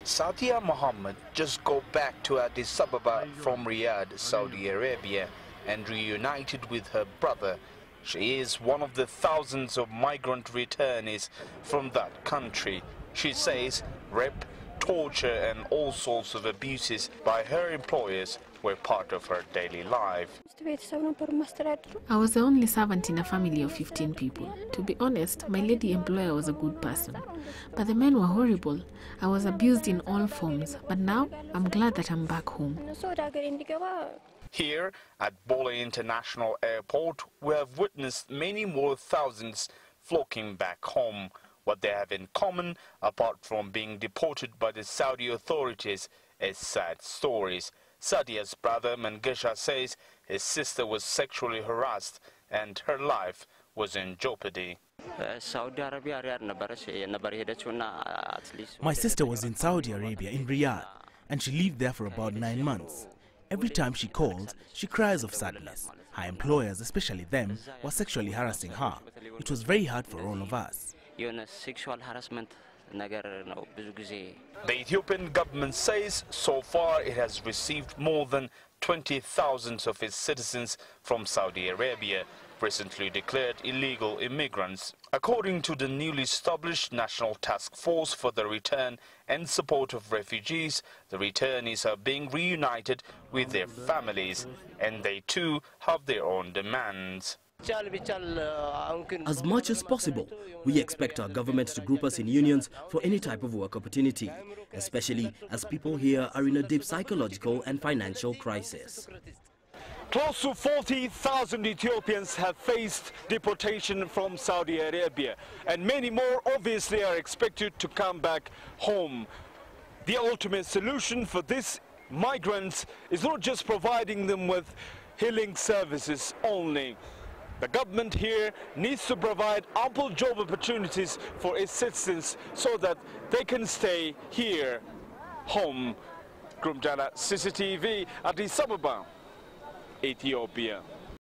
Sadia Mohammed just got back to Addis Ababa from Riyadh, Saudi Arabia, and reunited with her brother. She is one of the thousands of migrant returnees from that country. She says rape, torture and all sorts of abuses by her employers were part of her daily life. I was the only servant in a family of 15 people. To be honest, my lady employer was a good person, but the men were horrible. I was abused in all forms, but now I'm glad that I'm back home. Here at Bole International Airport, we have witnessed many more thousands flocking back home. What they have in common, apart from being deported by the Saudi authorities, is sad stories. Sadia's brother Mangesha says his sister was sexually harassed and her life was in jeopardy. My sister was in Saudi Arabia, in Riyadh, and she lived there for about 9 months. Every time she calls, she cries of sadness. Her employers, especially them, were sexually harassing her. It was very hard for all of us. Sexual harassment. The Ethiopian government says so far it has received more than 20,000 of its citizens from Saudi Arabia, recently declared illegal immigrants. According to the newly established National Task Force for the Return and Support of Refugees, the returnees are being reunited with their families, and they too have their own demands. As much as possible, we expect our government to group us in unions for any type of work opportunity, especially as people here are in a deep psychological and financial crisis. Close to 40,000 Ethiopians have faced deportation from Saudi Arabia, and many more obviously are expected to come back home. The ultimate solution for these migrants is not just providing them with healing services only. The government here needs to provide ample job opportunities for its citizens so that they can stay here, home. Grumjana, CCTV, Addis Ababa, Ethiopia.